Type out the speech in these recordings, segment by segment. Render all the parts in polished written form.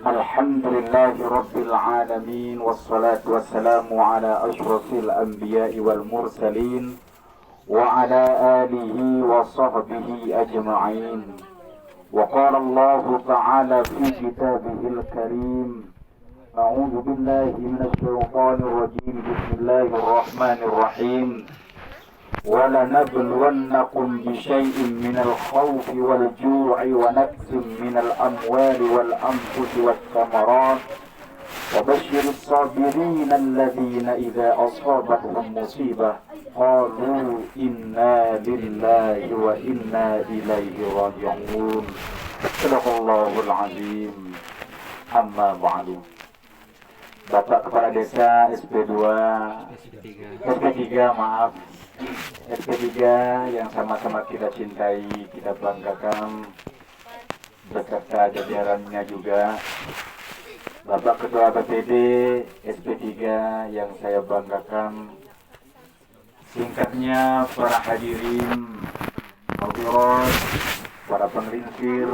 Alhamdulillahi Rabbil Alamin. Wassalatu wassalamu ala ashrafil anbiya'i wal mursalin wa ala alihi wa sahbihi ajma'in. Wa qala Allah ta'ala fi kitabihil karim, a'udhu billahi minasy syaithanir rajim. Bismillahirrahmanirrahim. وَلَنَبْلُوَنَّكُمْ بِشَيْءٍ مِّنَ الْخَوْفِ وَالْجُوعِ وَنَقْصٍ مِّنَ الْأَمْوَالِ وَالْأَنفُسِ وَالثَّمَرَاتِ وَبَشِّرِ الصَّابِرِينَ الَّذِينَ إِذَا أَصَابَتْهُم مُّصِيبَةٌ قَالُوا إِنَّا لِلَّهِ وَإِنَّا إِلَيْهِ رَاجِعُونَ. Shadaqallahul Azim. Amma ba'du. Bapak Kepala Desa SP2, SP3, maaf, SP3 yang sama-sama kita cintai, kita banggakan, beserta jajarannya juga. Bapak Ketua BPD SP3 yang saya banggakan, singkatnya para hadirin, hadirat, para penglingsir,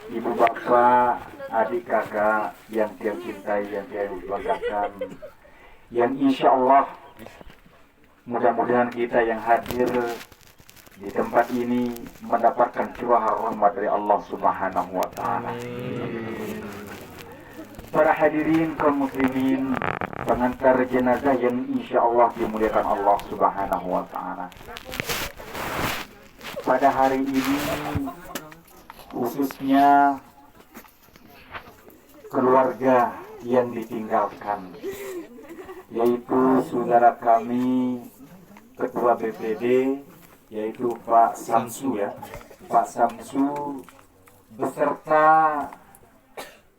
ibu bapak, adik kakak yang saya cintai, yang saya banggakan, yang insya Allah mudah-mudahan kita yang hadir di tempat ini mendapatkan curahan rahmat dari Allah Subhanahu wa Ta'ala. Para hadirin kaum muslimin, pengantar jenazah yang insya Allah dimuliakan Allah Subhanahu wa Ta'ala. Pada hari ini khususnya keluarga yang ditinggalkan, yaitu saudara kami Ketua BPD, yaitu Pak Samsu ya, Pak Samsu beserta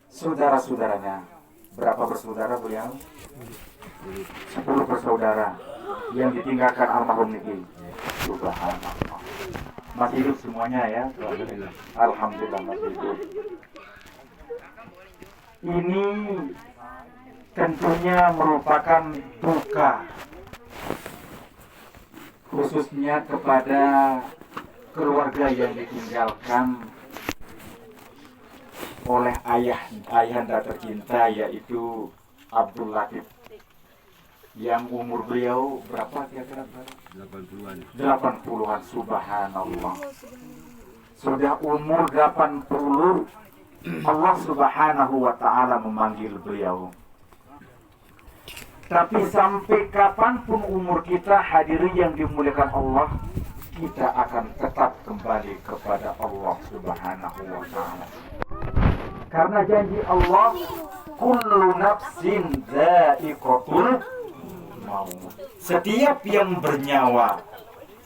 saudara-saudaranya. Berapa bersaudara beliau? 10 bersaudara yang ditinggalkan almarhum niki. Subhanallah. Masih hidup semuanya ya? Alhamdulillah masih hidup. Ini tentunya merupakan duka, khususnya kepada keluarga yang ditinggalkan oleh ayahanda tercinta, yaitu Abdul Latif, yang umur beliau berapa kira-kira? 80-an. Subhanallah. Sudah umur 80, Allah Subhanahu wa Ta'ala memanggil beliau. Tapi sampai kapanpun umur kita, hadirin yang dimuliakan Allah, kita akan tetap kembali kepada Allah Subhanahu wa Ta'ala. Karena janji Allah, kullu nafsin dha'iqatul maut. Setiap yang bernyawa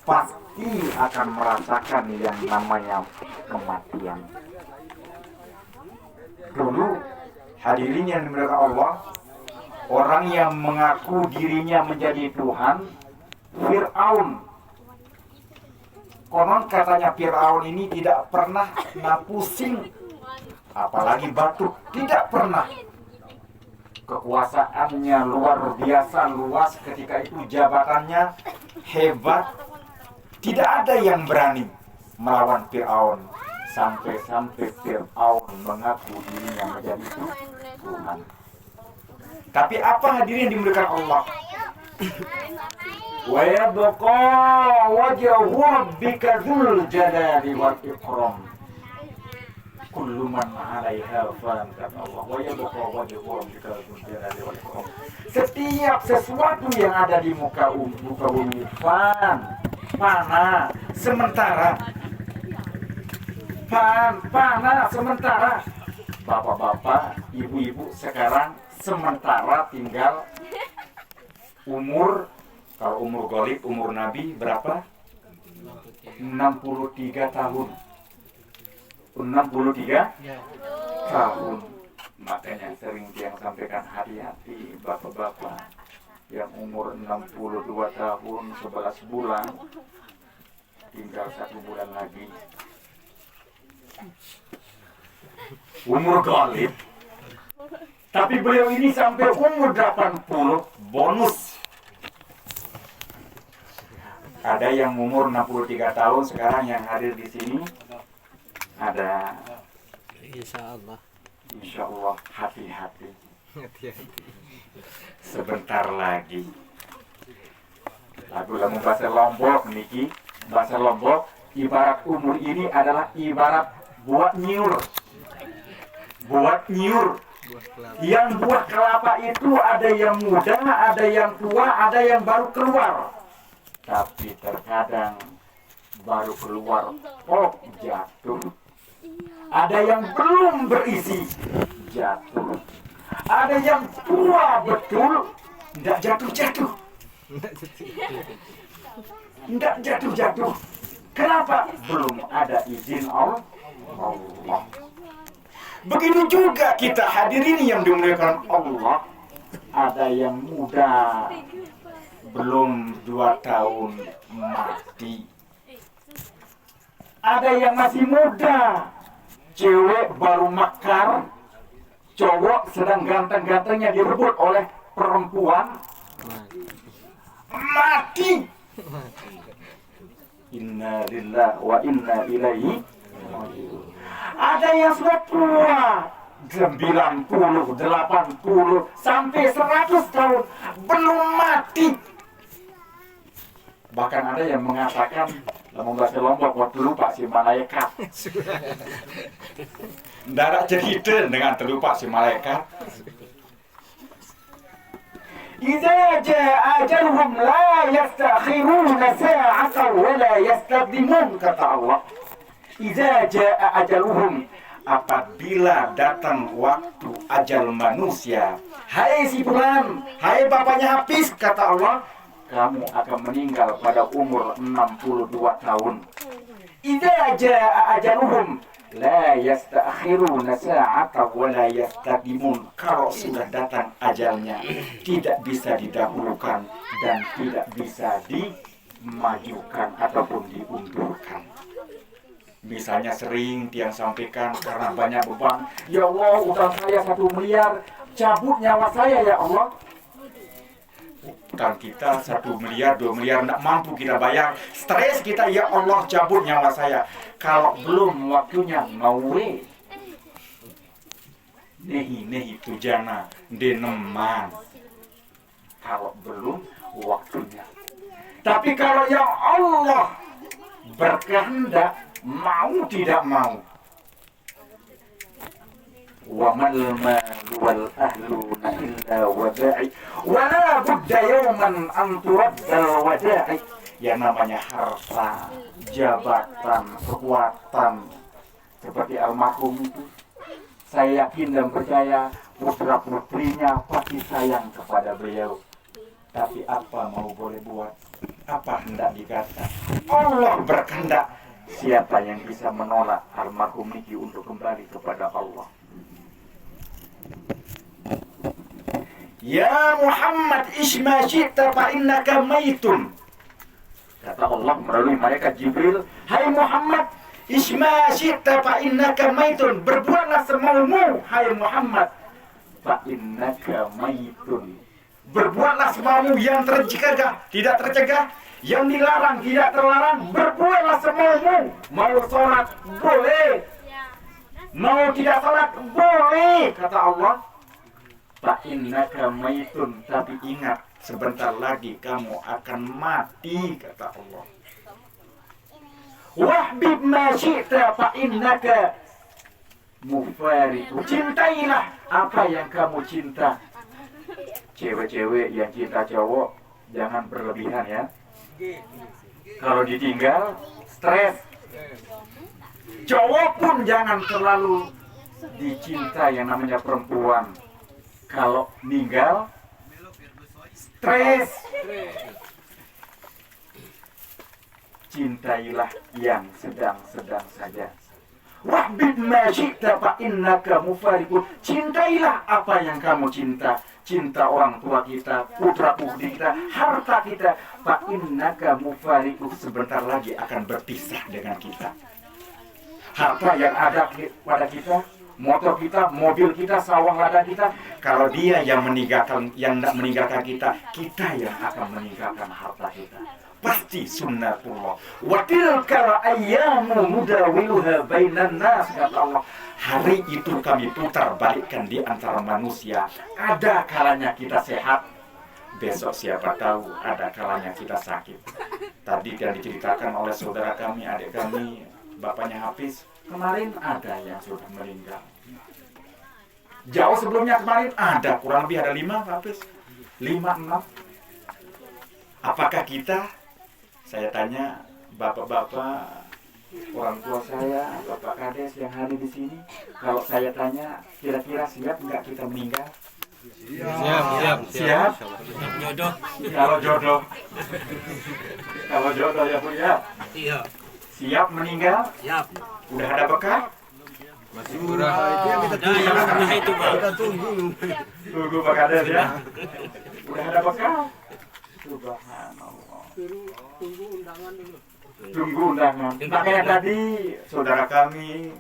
pasti akan merasakan yang namanya kematian. Dulu hadirin yang dimuliakan Allah, orang yang mengaku dirinya menjadi Tuhan, Fir'aun. Konon katanya Fir'aun ini tidak pernah pusing, apalagi batuk, tidak pernah. Kekuasaannya luar biasa luas, ketika itu jabatannya hebat. Tidak ada yang berani melawan Fir'aun. Sampai-sampai Fir'aun mengaku dirinya menjadi Tuhan. Tapi apa hadirin dimuliakan Allah? Wa yabqa wajhu rabbika dzul jalali wal ikram. Kullu man 'alaiha fan, kata Allah. Wa yabqa wajhu rabbika dzul jalali wal ikram. Setiap sesuatu yang ada di muka bumi fana, sementara. Fana sementara. Bapak-bapak, ibu-ibu sekarang sementara tinggal umur, kalau umur Ghalib, umur Nabi berapa? 63 tahun. 63 tahun. Makanya sering yang sampaikan, hati-hati bapak-bapak yang umur 62 tahun 11 bulan, tinggal 1 bulan lagi umur Ghalib. Tapi beliau ini sampai umur 80 bonus. Ada yang umur 63 tahun sekarang yang hadir di sini. Ada. Insya Allah. Insya Allah hati-hati. Sebentar lagi. Lagu-lagu bahasa Lombok niki, bahasa Lombok ibarat umur ini adalah ibarat buat nyur. Buat nyur. Yang buah kelapa itu ada yang muda, ada yang tua, ada yang baru keluar. Tapi terkadang baru keluar jatuh. Ada yang belum berisi jatuh. Ada yang tua betul tidak jatuh-jatuh. Tidak jatuh-jatuh. Kenapa? Belum ada izin Allah. Begitu juga kita hadirin yang dimuliakan Allah. Ada yang muda belum 2 tahun mati. Ada yang masih muda, cewek baru mekar, cowok sedang ganteng-gantengnya direbut oleh perempuan, mati. Inna lillahi wa inna ilaihi raji'un. Ada yang sudah tua 90, 80 sampai 100 tahun belum mati. Bahkan ada yang mengatakan dalam bahasa Lombok waktu lupa si malaikat. Darat cerita dengan terlupa si malaikat. Idza jaa ajaluhum la yastakhiruna sa'atan wa la yastaqdimun, kata Allah. Idza jaa ajaluhum, apabila datang waktu ajal manusia, hai si fulan, hai bapaknya Hafiz, kata Allah, kamu akan meninggal pada umur 62 tahun. Idza jaa ajaluhum la yasta'khiruna sa'atan wa la yastaqdimun. Kalau sudah datang ajalnya, tidak bisa didahulukan dan tidak bisa dimajukan ataupun diundurkan. Misalnya sering tiang sampaikan karena banyak beban, ya Allah, utang saya 1 miliar, cabut nyawa saya ya Allah. Utang kita 1 miliar, 2 miliar tidak mampu kita bayar, stres kita, ya Allah cabut nyawa saya. Kalau belum waktunya mawe nehi tujana deneman, kalau belum waktunya. Tapi kalau yang Allah berkehendak, mau tidak mau, wa mal malu wal ahluna illa wada'i wa la budda yawman an turaddal wada'i. Yang namanya harta, jabatan, kekuatan seperti almarhum itu, saya yakin dan percaya putra-putrinya pasti sayang kepada beliau. Tapi apa mau boleh buat, apa hendak dikata, Allah berkehendak. Siapa yang bisa menolak almarhum Niki untuk kembali kepada Allah? Ya Muhammad isma syi'ta fa innaka maitun. Kata Allah melalui malaikat Jibril, hai Muhammad, isma syi'ta fa innaka maitun. Berbuatlah semaumu, hai Muhammad, fa innaka maitun. Berbuatlah semaumu, yang tercegah tidak tercegah, yang dilarang tidak terlarang. Berbuatlah semaumu. Mau sholat boleh, mau tidak sholat boleh, kata Allah. Fa innaka maitun, tapi ingat sebentar lagi kamu akan mati, kata Allah. Wahbib ma syi'ta fa innaka mufariqu. Cintailah apa yang kamu cinta. Cewek-cewek yang cinta cowok jangan berlebihan ya. Kalau ditinggal stres. Cowok pun jangan terlalu dicinta yang namanya perempuan. Kalau meninggal stres. Cintailah yang sedang-sedang saja. Wahbib ma syi'ta fa innaka mufariqun. Cintailah apa yang kamu cinta. Cinta orang tua kita, putra putri kita, harta kita. Fa innaka mufariqun, sebentar lagi akan berpisah dengan kita. Harta yang ada pada kita, motor kita, mobil kita, sawah ladang kita, kalau dia yang meninggalkan, yang tidak meninggalkan kita, kita yang akan meninggalkan harta kita. pasti sunnatullah. Wa tilkal ayyamu mudawiluha bainan nas, kata Allah. Hari itu kami putar balikkan di antara manusia. Ada kalanya kita sehat, besok siapa tahu ada kalanya kita sakit. Tadi yang diceritakan oleh saudara kami, adik kami, bapaknya Hafiz, kemarin ada yang sudah meninggal. Jauh sebelumnya kemarin ada, kurang lebih ada 5 Hafiz, 5-6. Apakah kita, saya tanya bapak-bapak, orang tua saya, Bapak Kades yang hadir di sini, kalau saya tanya, kira-kira siap nggak kita meninggal? Siap. Jodoh. Kalau jodoh ya Bu ya. Iya. Siap meninggal? Siap. Udah ada bekal? Masih kurang. Itu Pak. Kita Tunggu Pak Kades ya. Udah ada bekal? Subhanallah. Tunggu undangan. Makanya tadi saudara kami,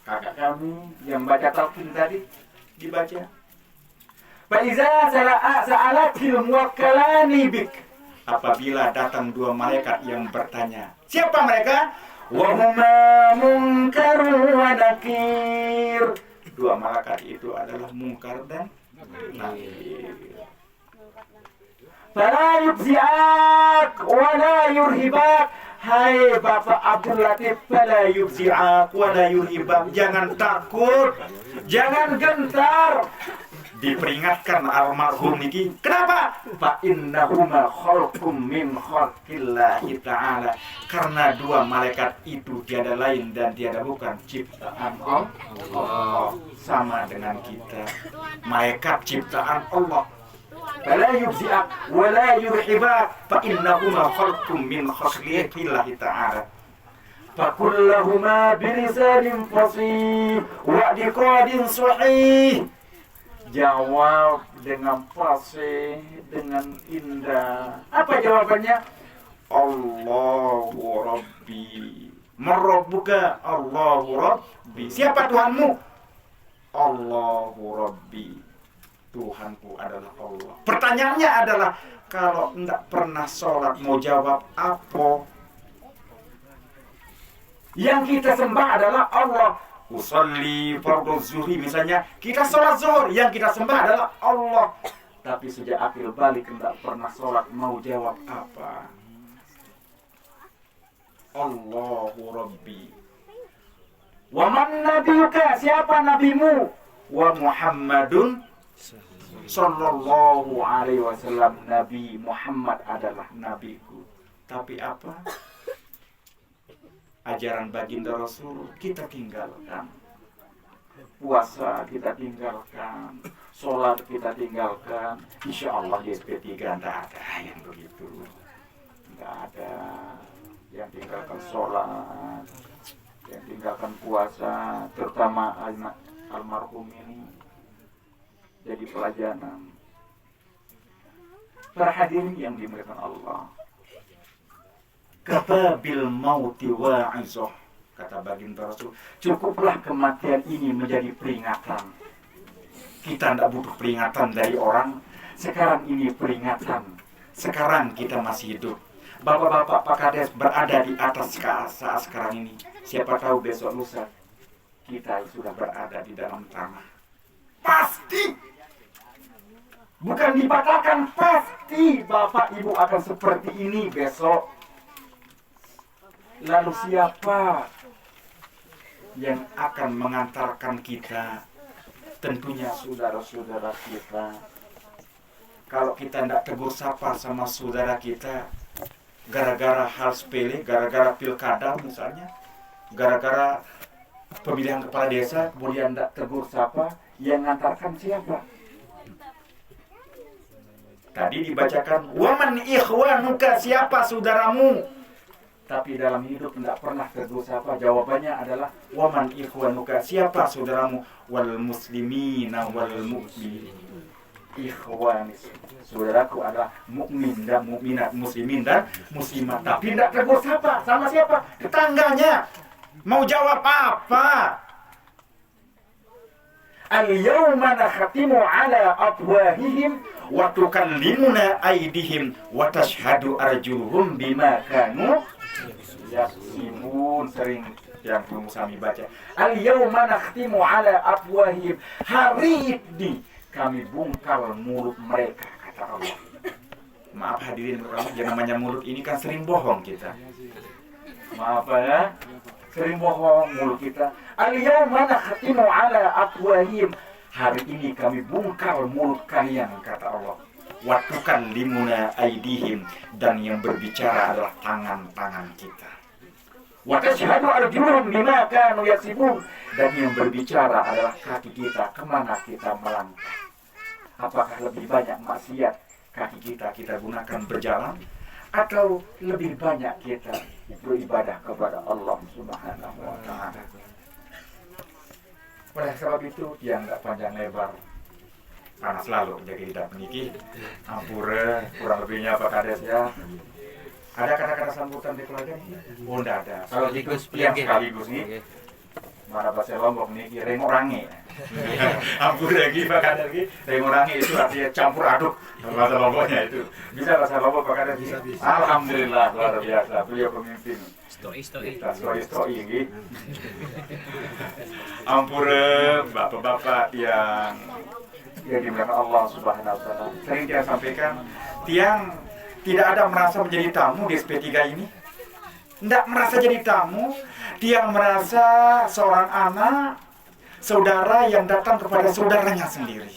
kakak kami yang baca talqin tadi dibaca. Faiza sa'alatil muwakkalani bik. Apabila datang 2 malaikat yang bertanya, siapa mereka? Wa huma munkar wa nakir. 2 malaikat itu adalah Munkar dan Nakir. Fala yubzi'ak wa la yurhibak. Hai Bapak Abdul Latif, fala yubzi'ak wa la yurhibak. Jangan takut, jangan gentar. Diperingatkan almarhum niki. Kenapa? Fa innahuma khalqum min khalqillahi ta'ala. Karena 2 malaikat itu tiada lain dan tiada bukan ciptaan Allah. Sama dengan kita, malaikat ciptaan Allah. Fala yubzi'ak wa la yurhibak fa innahuma khalqum min khalqillahi ta'ala. Fa kullahuma bilisanin fasih wa diqadin sahih. Jawab dengan fasih, dengan indah. Apa jawabannya? Allahu Rabbi. Marabbuka? Allahu Rabbi. Siapa Tuhanmu? Allahu Rabbi. Tuhanku adalah Allah. Pertanyaannya adalah, kalau tidak pernah sholat mau jawab apa? Yang kita sembah adalah Allah. Usolli fardhu zuhri, misalnya kita sholat zuhur, yang kita sembah adalah Allah. Tapi sejak akil balik tidak pernah sholat mau jawab apa? Allahu Rabbi. Wa man nabiyuka? Siapa nabimu? Wa Muhammadun sallallahu alaihi wasallam. Nabi Muhammad adalah nabiku. Tapi apa? Ajaran baginda Rasul kita tinggalkan. Puasa kita tinggalkan. Sholat kita tinggalkan. Insya Allah di SP3 tidak ada yang begitu. Tidak ada yang tinggalkan sholat, yang tinggalkan puasa. Terutama almarhum ini jadi pelajaran. Para hadirin yang dimuliakan Allah, kata bil mauti wa'izah, kata baginda Rasul, cukuplah kematian ini menjadi peringatan. Kita tidak butuh peringatan dari orang. Sekarang ini peringatan. Sekarang kita masih hidup. Bapak-bapak Pak Kades berada di atas saat sekarang ini. Siapa tahu besok lusa kita sudah berada di dalam tanah. Pasti. Bukan dibatalkan, pasti Bapak Ibu akan seperti ini besok. Lalu siapa yang akan mengantarkan kita? Tentunya saudara-saudara kita. Kalau kita tidak tegur sapa sama saudara kita, gara-gara hal sepele, gara-gara pilkada misalnya, gara-gara pemilihan kepala desa, kemudian tidak tegur sapa, yang mengantarkan siapa? Tadi dibacakan, waman ikhwanuka, siapa saudaramu? Tapi dalam hidup tidak pernah tegur sapa. Jawabannya adalah waman ikhwanuka, siapa saudaramu? Wal muslimina wal mu'min. Ikhwanis, saudaraku adalah mukmin dan mukminat, muslimin dan muslimat. Tapi tidak tegur sapa. Sama siapa? Tetangganya. Mau jawab apa? Al-yawma nakhtimu ala afwahihim wa tukallimuna aydihim wa tashhadu arjuluhum bima kanu yaksibun. Sering yang belum kami baca, al-yawma nakhtimu ala afwahihim, hari ini kami bungkal mulut mereka, kata Allah. Maaf hadirin, yang namanya mulut ini kan sering bohong kita. Maaf ya, sering bohong mulut kita. Al-yawma nakhtimu ala afwahihim, hari ini kami bungkal mulut kalian, kata Allah. Wa tukallimuna aydihim, dan yang berbicara adalah tangan-tangan kita. Wa tashhadu arjuluhum bima kanu yaksibun, dan yang berbicara adalah kaki kita, kemana kita melangkah. Apakah lebih banyak maksiat kaki kita gunakan berjalan, atau lebih banyak kita beribadah kepada Allah Subhanahu wa ta'ala. Oleh sebab itu dia nggak panjang lebar, panas lalu jadi tidak meniki. Ampura kurang lebihnya apa kades ya. Ada kata-kata sambutan di keluarga ini? Oh, enggak ada. Kalau itu yang sekaligus nih, mana bahasa Lombok nih, rengorangi. Ampun lagi Pak Kadar lagi, rengorangi itu artinya campur aduk. Bahasa Lomboknya itu. Bisa bahasa Lombok Pak Kadar? Bisa. Alhamdulillah, luar biasa. Beliau pemimpin. Stoi. Gitu. Ampura bapak-bapak yang dimuliakan Allah Subhanahu wa ta'ala. Sering kita sampaikan, tiang tidak ada merasa menjadi tamu di SP3 ini. Tidak merasa jadi tamu. Dia merasa seorang anak, saudara yang datang kepada saudaranya sendiri.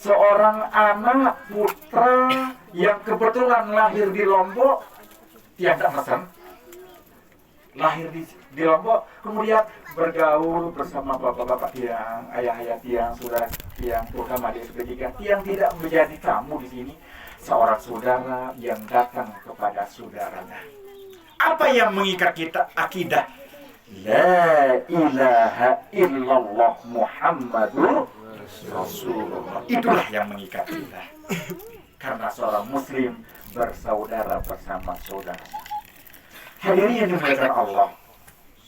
Seorang anak putra yang kebetulan lahir di Lombok, dia tidak pesan. Lahir di Lombok, kemudian bergaul bersama bapak-bapak tiang, ayah-ayah tiang, saudara tiang, terutama di SP3. Tiang tidak menjadi tamu di sini. Seorang saudara yang datang kepada saudaranya. Apa yang mengikat kita? Akidah La ilaha illallah Muhammadur Rasulullah. Itulah yang mengikat kita. Karena seorang muslim bersaudara bersama saudaranya. Hadirin yang dimuliakan Allah,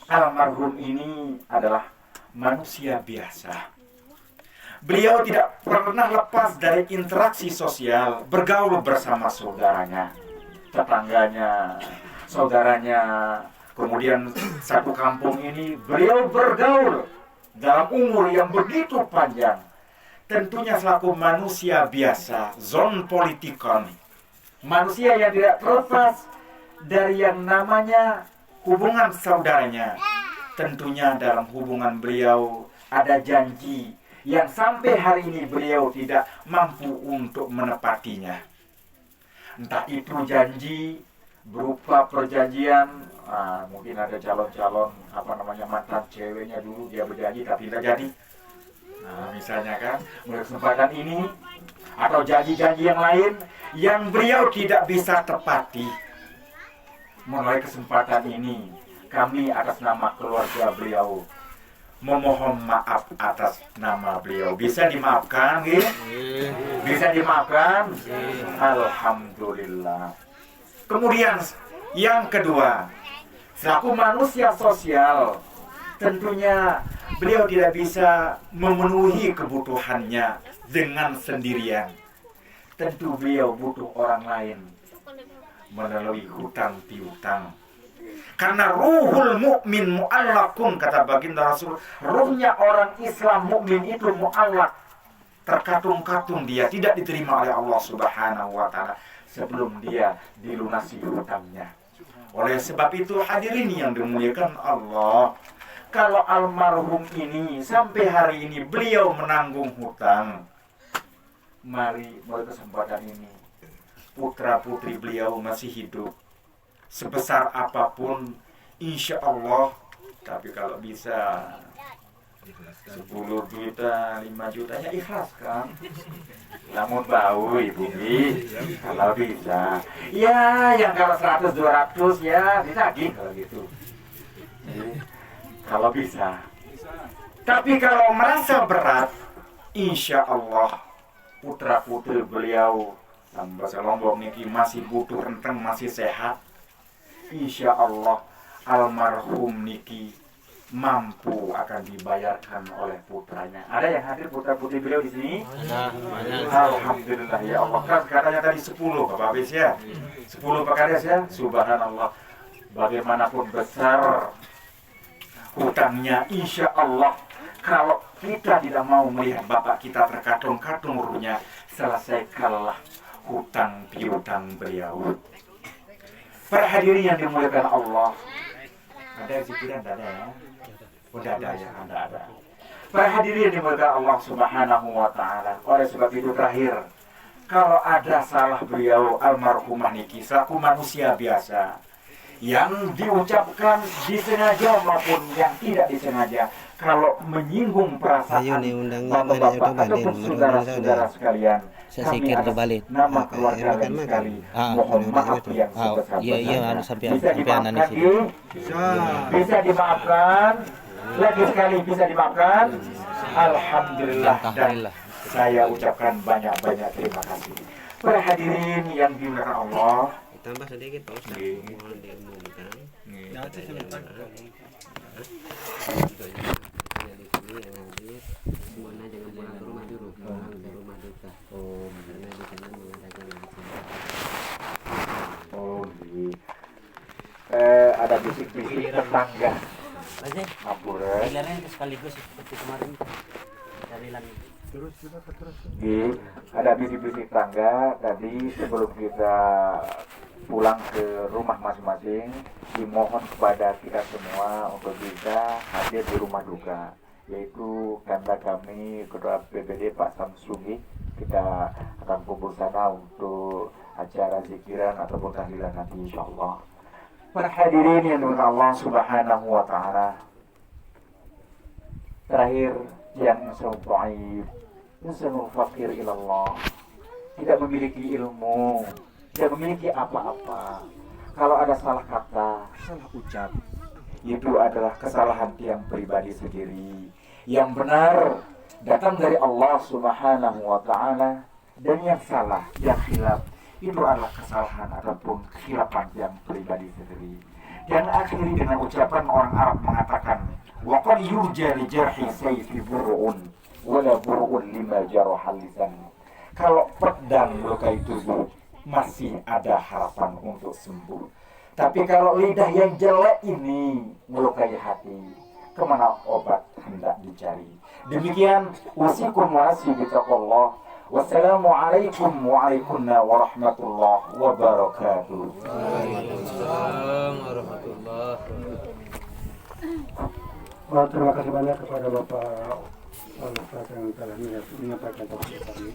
almarhum ini adalah manusia biasa. Beliau tidak pernah lepas dari interaksi sosial, bergaul bersama saudaranya, tetangganya, saudaranya. Kemudian satu kampung ini beliau bergaul dalam umur yang begitu panjang. Tentunya selaku manusia biasa, zon politikon, manusia yang tidak terlepas dari yang namanya hubungan saudaranya. Tentunya dalam hubungan beliau ada janji yang sampai hari ini beliau tidak mampu untuk menepatinya. Entah itu janji berupa perjanjian, mungkin ada calon-calon mantan ceweknya dulu dia berjanji tapi tidak jadi. Misalnya kan, mulai kesempatan ini atau janji-janji yang lain yang beliau tidak bisa tepati. Mulai kesempatan ini kami atas nama keluarga beliau memohon maaf atas nama beliau. Bisa dimaafkan, gitu? Bisa dimaafkan? Alhamdulillah. Kemudian yang kedua, selaku manusia sosial, tentunya beliau tidak bisa memenuhi kebutuhannya dengan sendirian. Tentu beliau butuh orang lain melalui hutang piutang. Karena ruhul mukmin mu'allakun, kata baginda Rasul, ruhnya orang Islam mukmin itu mu'allak, terkatung-katung, dia tidak diterima oleh Allah Subhanahu wa ta'ala sebelum dia dilunasi hutangnya. Oleh sebab itu hadirin yang dimuliakan Allah, kalau almarhum ini sampai hari ini beliau menanggung hutang, mari mulai kesempatan ini putra-putri beliau masih hidup. Sebesar apapun, insya Allah, tapi kalau bisa 10 juta, 5 juta, ya ikhlaskan. Namun bau ibu Bi, kalau bisa. Ya, yang kalau 100, 200 ya ditagih kalau gitu. Kalau bisa. Tapi kalau merasa berat, insya Allah putra-putri beliau, bahasa Lombok niki masih butuh renteng, masih sehat. Insya Allah almarhum niki mampu akan dibayarkan oleh putranya. Ada yang hadir putra-putri beliau di sini? Ada banyak. Alhamdulillah ya Allah. Kan katanya tadi 10 Bapak Habis ya. 10 Pak Kades ya. Subhanallah. Bagaimanapun besar hutangnya, insya Allah kalau kita tidak mau melihat bapak kita terkatung-katung ruhnya, selesaikanlah hutang piutang beliau. Para hadirin yang dimuliakan Allah, ada zikiran ada ya? Udah ada ya, ada. Para hadirin yang dimuliakan Allah Subhanahu wa Ta'ala. Oleh sebab itu terakhir, kalau ada salah beliau almarhumah Niki selaku manusia biasa yang diucapkan disengaja maupun yang tidak disengaja, kalau menyinggung perasaan bapak-bapak ataupun saudara-saudara sekalian, saya sikir terbalik. nama keluarga lain sekali, mohon maaf yang sebesar-besarnya. Bisa dimaafkan, bisa dimaafkan, lagi sekali bisa dimaafkan. Alhamdulillah, dan saya ucapkan banyak-banyak terima kasih. Para hadirin yang dimuliakan Allah, Tambah sedikit Pak Ustaz, mohon diumumkan. Yang di sini yang hadir semuanya jangan pulang ke rumah dulu, pulang ke rumah duka. Karena di sana mengadakan acara. ada bisik-bisik tetangga. Ampura. Pilihannya sekaligus seperti kemarin dari langit. Ada bisik-bisik tangga tadi sebelum kita pulang ke rumah masing-masing, dimohon kepada kita semua untuk bisa hadir di rumah duka, yaitu kanda kami Ketua PPD Pak Samsugi. Kita akan kumpul sana untuk acara zikiran ataupun tahlilan nanti insyaallah. Para hadirin yang dimuliakan Allah Subhanahu wa Ta'ala, terakhir, yang insan dhaif, insan fakir ilallah, tidak memiliki ilmu, tidak memiliki apa-apa. Kalau ada salah kata, salah ucap, itu adalah kesalahan tiang pribadi sendiri. Yang benar datang dari Allah Subhanahu wa Ta'ala, dan yang salah, yang khilaf, itu adalah kesalahan ataupun khilafan tiang pribadi sendiri. Dan akhiri dengan ucapan orang Arab mengatakan, wa qad yurja li jarhi sayfi bur'un wala bur'un lima jarahal lisan. Kalau pedang melukai tubuh, masih ada harapan untuk sembuh. Tapi kalau lidah yang jelek ini melukai hati, kemana obat hendak dicari? Demikian usikum wa nafsi bitaqwallah. Wassalamualaikum warahmatullahi wabarakatuh. Waalaikumsalam warahmatullahi wabarakatuh. Terima kasih banyak kepada Bapak Al-Ustaz yang telah menyampaikan tausiah kami.